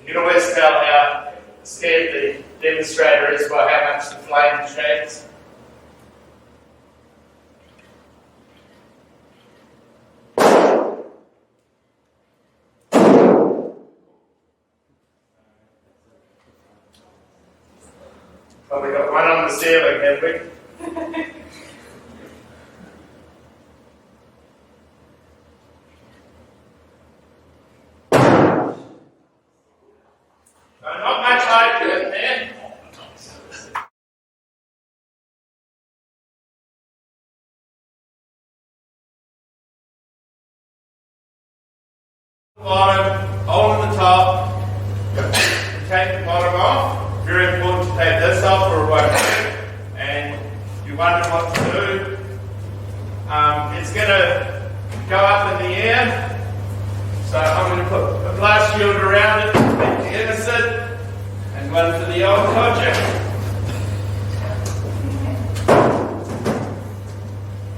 You can always tell how scared the demonstrator is by how much the flame shakes. Probably got one on the ceiling, have we? Not much hydrogen there. Bottom, hole in the top. Take the bottom off. Very important to take this off or it won't work. And you wonder what to do. It's going to go up in the air. So I'm going to put a blast shield around it to make the innocent and one for the old codger.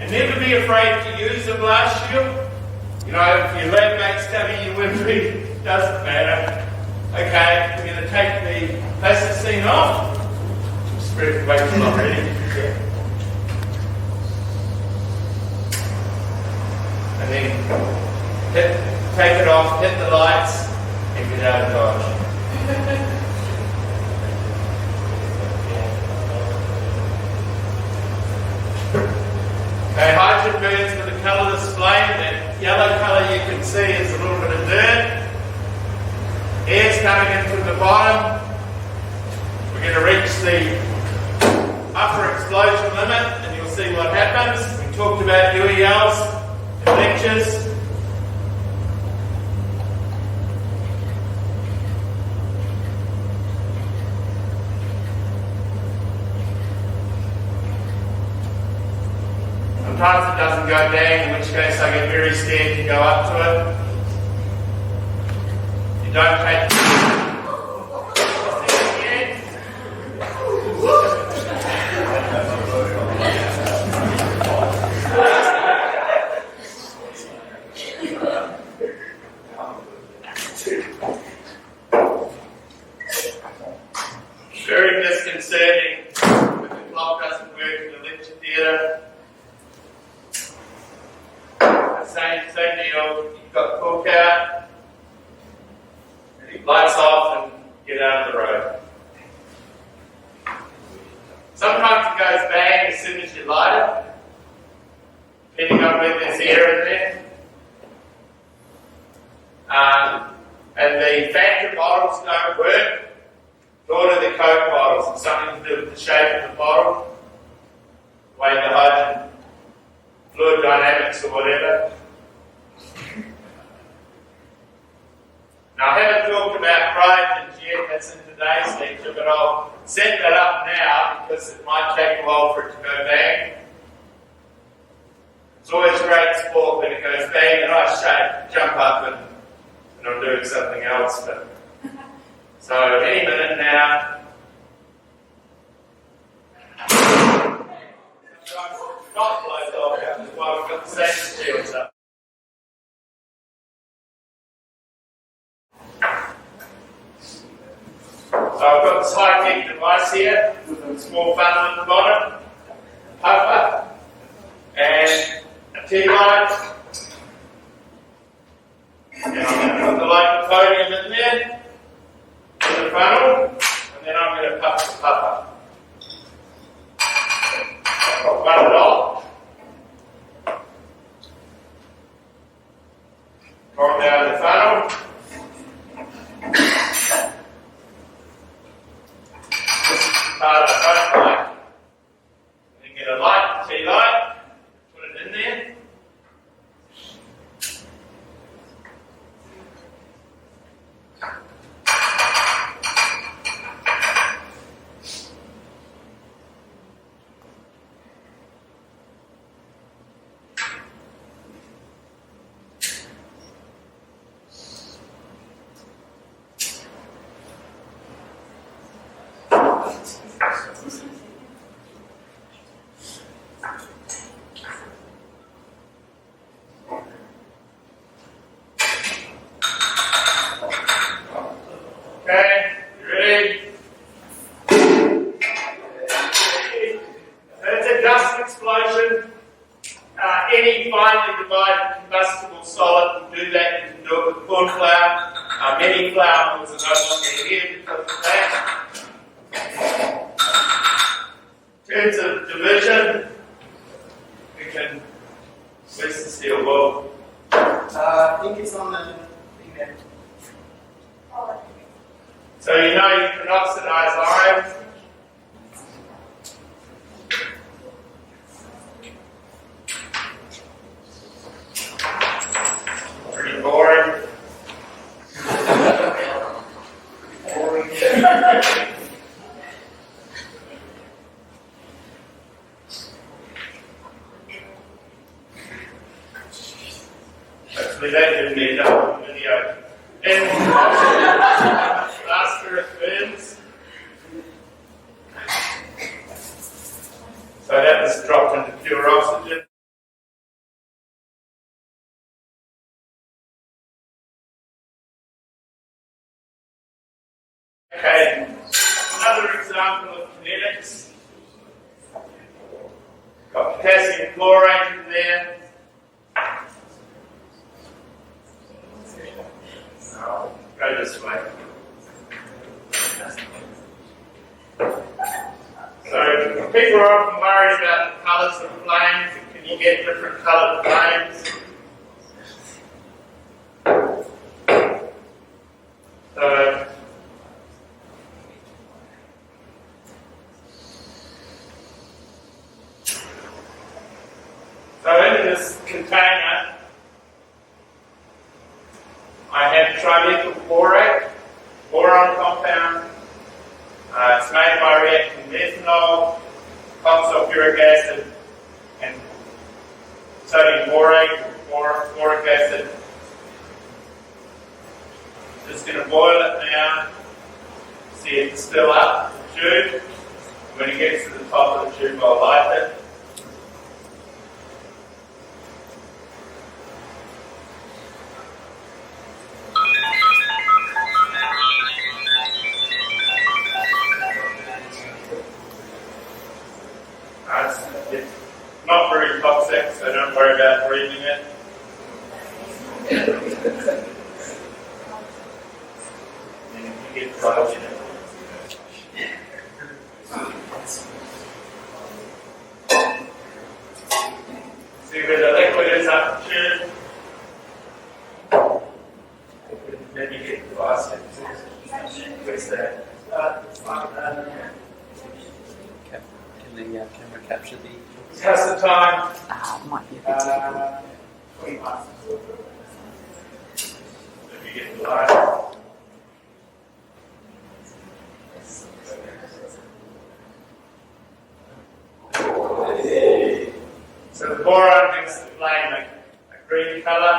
And never be afraid to use a blast shield. You know, if your lab mate's telling you whether it doesn't matter. Okay, we're going to take the plasticine off. Spread the weight already. Yeah. And then take it off, hit the lights, and get out of Dodge. Okay, hydrogen burns with a colourless flame. That yellow colour you can see is a little bit of dirt. Air's coming in from the bottom. We're going to reach the upper explosion limit, and you'll see what happens. We talked about UELs in lectures. Sometimes it doesn't go down, in which case I get very scared to go up to it. You don't take very disconcerting when the clock doesn't work in the lecture theatre. Same deal, you've got the book out, lights off and get out of the road. Sometimes it goes bang as soon as you light it, depending on whether there's air in there. And the Fanta bottles don't work, nor do the Coke bottles. It's something to do with the shape of the bottle, the way the hydrogen fluid dynamics or whatever. Now, I haven't talked about hydrogens yet, that's in today's lecture, but I'll set that up now because it might take a while for it to go bang. It's always great sport when it goes bang and I shake, jump up and I'm doing something else. But so, any minute now. Not blows off out, that's why we've got the safety shields up. So I've got this high-tech device here with a small funnel at the bottom, puffer, and a tea light. And I'm going to put the Lycopodium in there, in the funnel, and then I'm going to puff the puffer. I've got one dot. Going down the funnel. Part of the front light. And then get a light, tea light, put it in there. provide combustible solid, you do that. You can do it with corn flour. Many flour mills are no longer here because of that. In terms of division, we can. Where's the steel ball? I think it's on the thing there. So you know you can oxidize iron. Pretty boring. Actually, that didn't need a video. And faster it burns. So that was dropped into pure oxygen. Okay, another example of kinetics. Got potassium chlorate in there. Go this way. So people are often worried about the colours of flames. Can you get different coloured flames? So in this container, I have trimethylborate, boron compound. It's made by reacting methanol, sulfuric acid, and sodium borate, boric acid. Just going to boil it now. See it's still up the tube. When it gets to the top of the tube, I'll light it. It's not very toxic, so don't worry about breathing it. And you get close in it. See where the liquid is up the tube. Maybe get the glass. Where's that? Can the camera capture the... How's the time? Might be a bit difficult. 20 past. Let me get the light. So the boron gives the flame a green colour.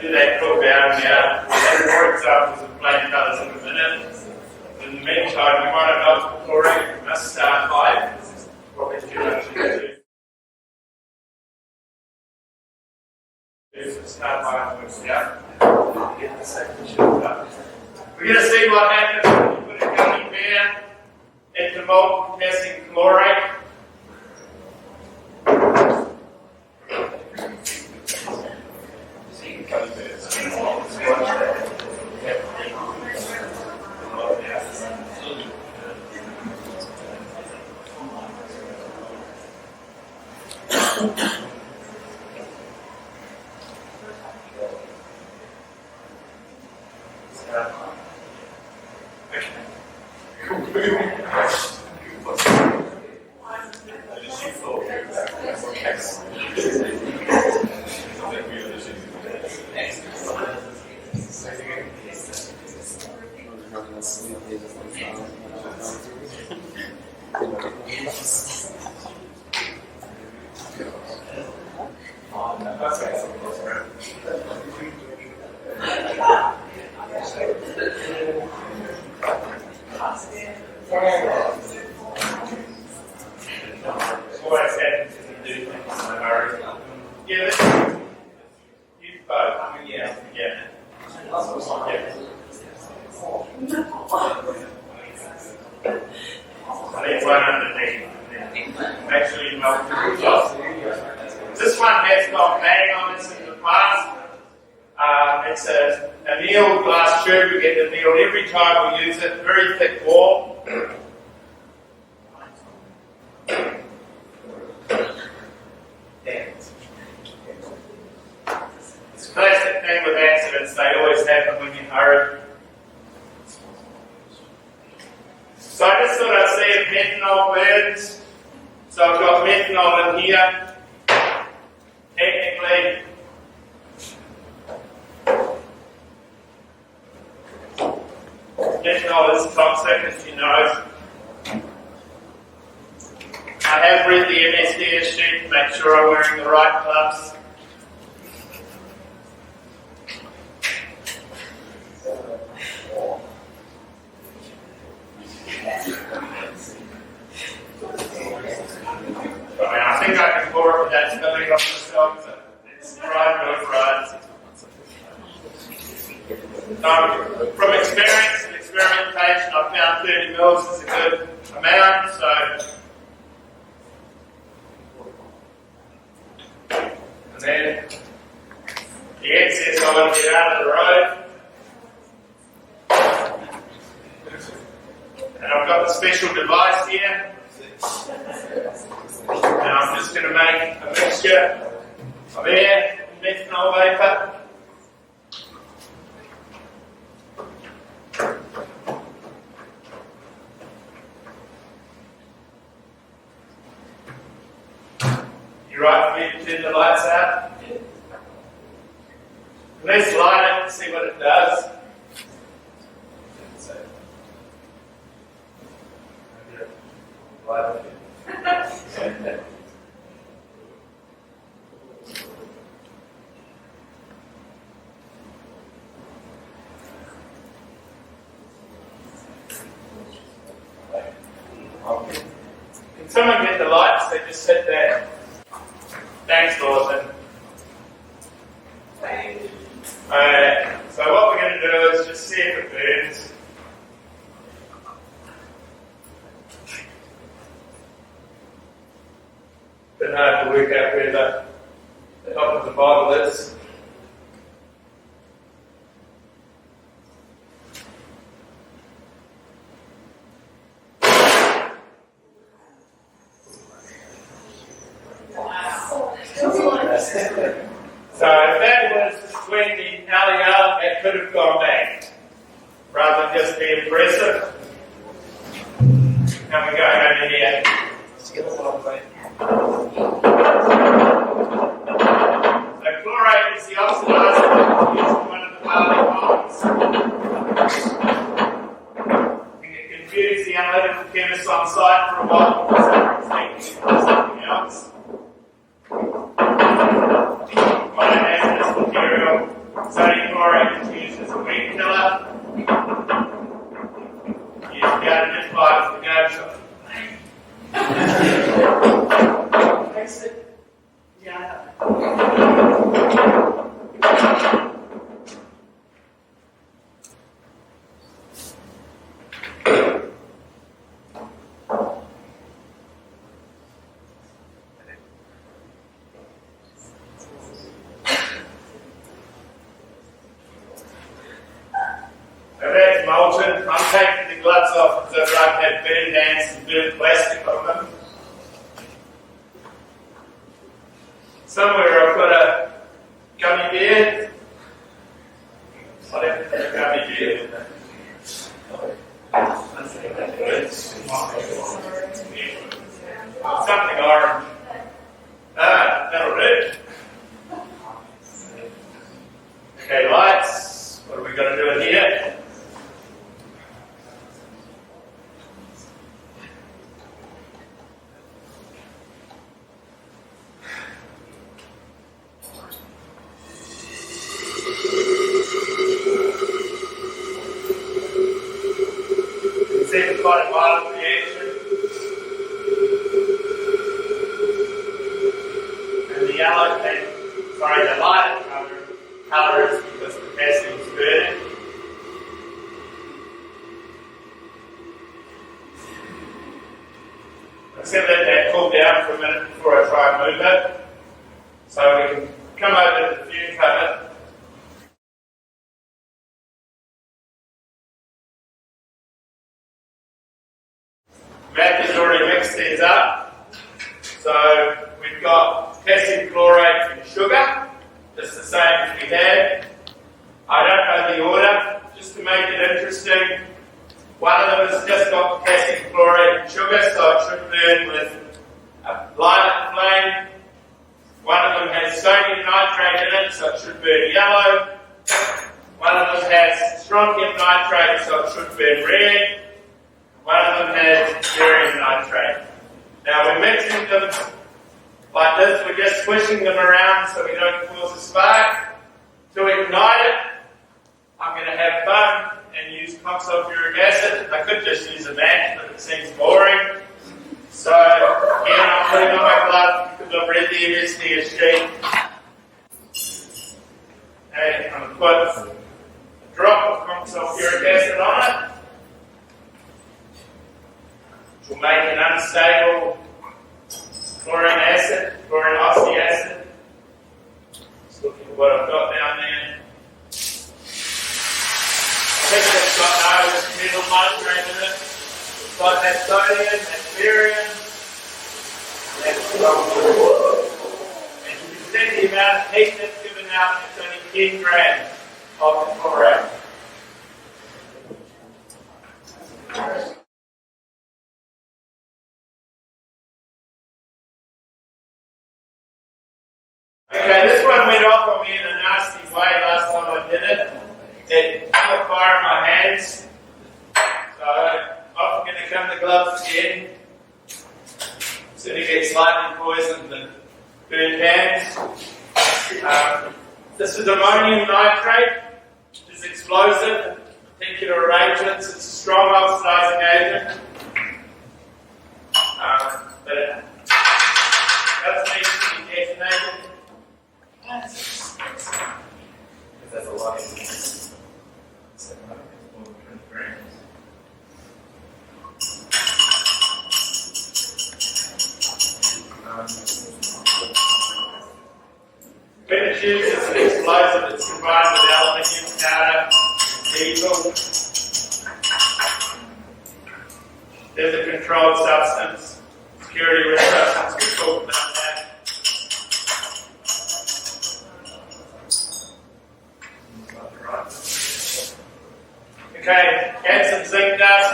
Do that cool down now. We'll have more examples of flame colours in a minute. In the meantime, we might have multiple chlorine. We must start high. This is probably too much to do. Start high and move down. Get the second shift up. We're going to see what happens when we put a gummy bear into molten potassium chlorate. I need one underneath. the needle every time we use it. Very thick wall. It's a classic thing with accidents. They always happen when you hurry. So I just thought I'd see if methanol burns. So I've got methanol in here. Technically, methanol is toxic, as you know. I have read the MSDS sheet to make sure I'm wearing the right gloves. I think I can pour it without spilling off myself, but it's tried and override. From experience and experimentation, I've found 30 mils is a good amount, so. And then the excess I want to get out of the road. And I've got the special device here. And I'm just going to make a mixture of air and methanol vapor. You right for me to turn the lights out? Let's light it and see what it does. Light it. Can someone get the lights? They just hit that. Thanks, Lawson. So what we're going to do is just see if it burns. Bit hard to work out where the top of the bottle is. So if that was 20 LEL, that could have gone back, rather than just be impressive. Now we're going over here. So chlorate is the oxidizer that we use in one of the barley ponds. We can confuse the analytical chemists on site for a while because they're thinking something else. Quite an hazardous material. Sodium chlorate is used as a weed killer. Used to go to this pipe with the go shop. Yeah. So that's molten. I'm taking the gloves off because I'd rather have burnt hands and burnt plastic on them. Somewhere I've got a gummy bear. I don't think a gummy bear. Something orange. That'll do. Okay, lights. What are we going to do in here? See the quite a violent reaction. And the yellow the lighter colour is because the potassium is burning. I'm just going to let that cool down for a minute before I try and move it. So we can come over to the fume cupboard. Matt has already mixed these up. So we've got potassium chlorate and sugar, just the same as we had. I don't know the order, just to make it interesting. One of them has just got potassium chlorate and sugar, so it should burn with a violet flame. One of them has sodium nitrate in it, so it should burn yellow. One of them has strontium nitrate, so it should burn red. One of them has barium nitrate. Now we're mixing them like this, we're just swishing them around so we don't cause a spark. To ignite it, I'm going to have fun and use sulfuric acid. I could just use a match, but it seems boring. So again, I'm putting on my glove because I've read the MSD sheet. And I'm going to put a drop of sulfuric acid on it, which will make an unstable chlorine oxy acid. Just looking at what I've got down there. I think it's got no methyl nitrate in it. It's got that sodium, that barium, and that sulfur. And you can see the amount of heat that's given out, it's only 10 grams of the chlorate. Okay, this one went off on me in a nasty way last time I did it. It caught fire in my hands. So I'm going to come the gloves again. So you get slightly poisoned and burnt hands. This is ammonium nitrate, which is explosive, particular reagents. It's a strong oxidizing agent. But it does need to be detonated. That's a lot of things. When it's used as an explosive, it's combined with aluminium powder, diesel. There's a controlled substance, security risk substance, we'll talk about that. Okay, add some zinc dust,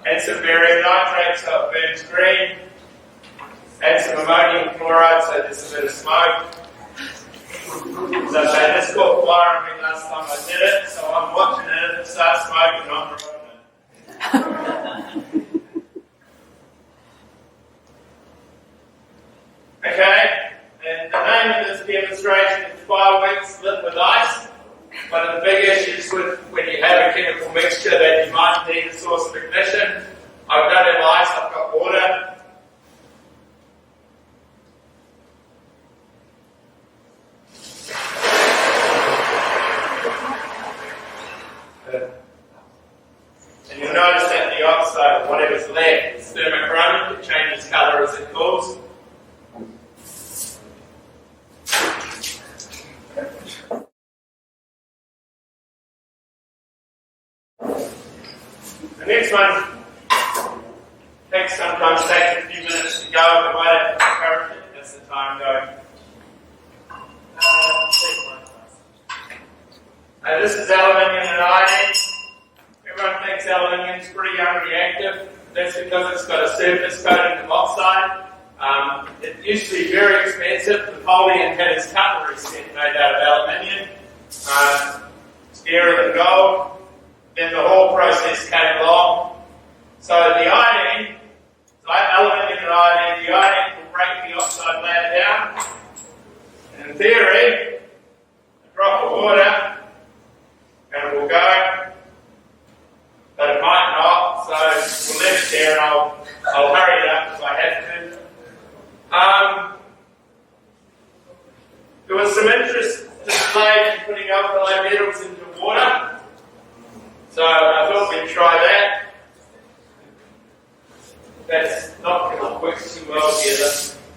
add some barium nitrate so it burns green, add some ammonium chloride so there's a bit of smoke. As I say, this caught fire on me last time I did it, so I'm watching it. If it starts smoking, I'm running it. Okay, and the name of this demonstration is 5 weeks lit with ice. One of the big issues with when you have a chemical mixture that you might need a source of ignition. I don't have ice, I've got water. And you'll notice that the oxide, or whatever's left, is thermochromic, it changes colour as it cools. The next one sometimes takes a few minutes to go, but might have to encourage it as the time goes. This is aluminium and iodine. Everyone thinks aluminium is pretty unreactive. That's because it's got a surface coating of oxide. It used to be very expensive. Napoleon had his cutlery set made out of aluminium. It's dearer than gold. Then the whole process came along. So the iodine, like aluminium and iodine, the iodine will break the oxide layer down. And in theory, a drop of water and it will go, but it might not, so we'll leave it there and I'll hurry it up if I have to. There was some interest displayed in putting alkali metals into water, so I thought we'd try that. That's not going to work too well together.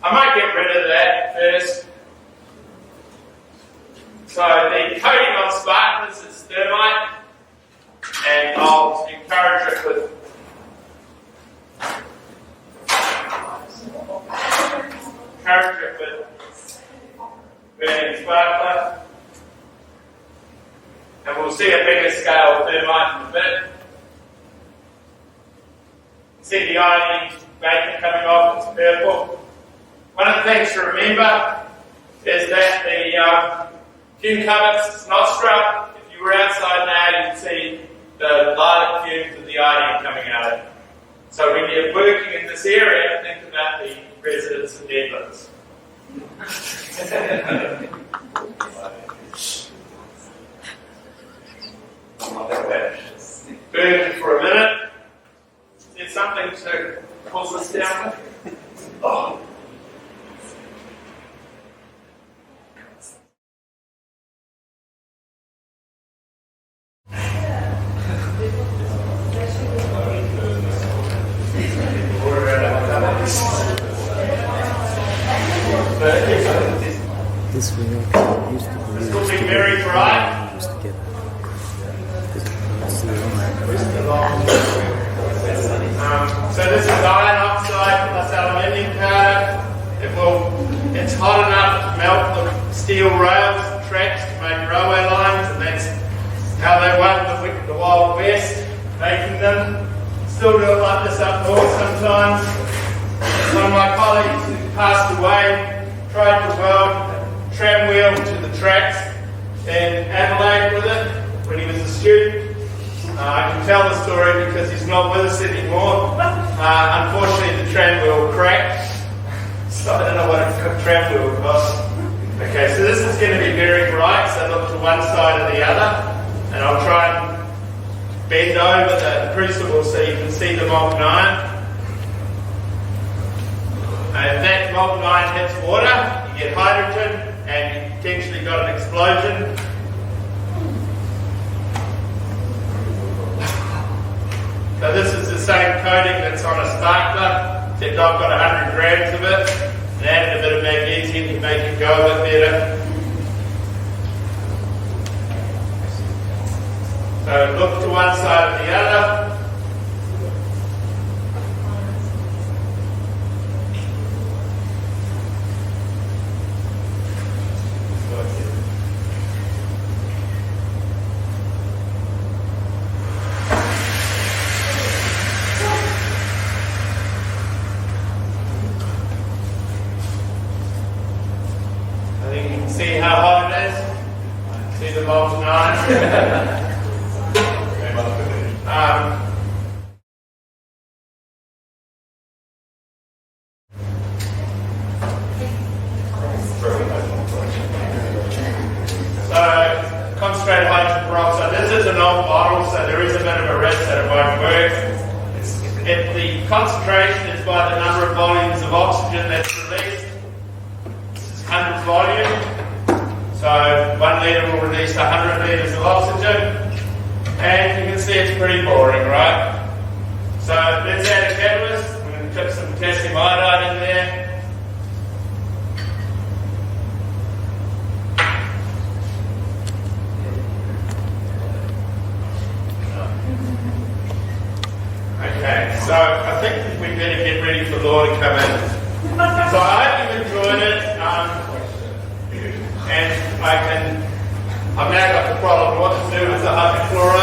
I might get rid of that first. So the coating on sparklers is thermite, and I'll encourage it with And we'll see a bigger scale thermite in a bit. See the iodine vapor coming off, it's purple. One of the things to remember is that the fume covers is not struck. If you were outside now, you'd see the light fumes of the iodine coming out of it. So when you're working in this area, think about the residents of Edmonds. Burn it for a minute. Is there something to pulse this down with? Oh. This reaction used to be It's looking very bright. used together. So this is iron oxide plus aluminium powder. It's hot enough to melt the steel rails and tracks to make railway lines, and that's how they won the Wild West, making them. Still do it like this up north sometimes. One of my colleagues who passed away tried to weld a tram wheel to the tracks in Adelaide with it when he was a student. I can tell the story because he's not with us anymore. Unfortunately, the tram wheel cracked, so I don't know what a tram wheel costs. Okay, so this is going to be very bright, so look to one side or the other, and I'll try and bend over the crucible so you can see the molten iron. And if that molten iron hits water, you get hydrogen, and you potentially got an explosion. So this is the same coating that's on a sparkler, except I've got 100 grams of it, and added a bit of magnesium to make it go a bit better. So look to one side or the other. I think you can see how hot it is. See the molten iron. So, concentrated hydrogen peroxide. This is an old bottle, so there is a bit of a risk that it won't work. If the concentration is by the number of volumes of oxygen that's released. This is 100 volume. So 1 litre will release 100 litres of oxygen. And you can see it's pretty boring, right? So let's add a catalyst. We're going to put some potassium iodide in there. Okay, so I think we better get ready for Law to come in. So I hope you've enjoyed it. And I've now got the problem what to do with the hydrochloride.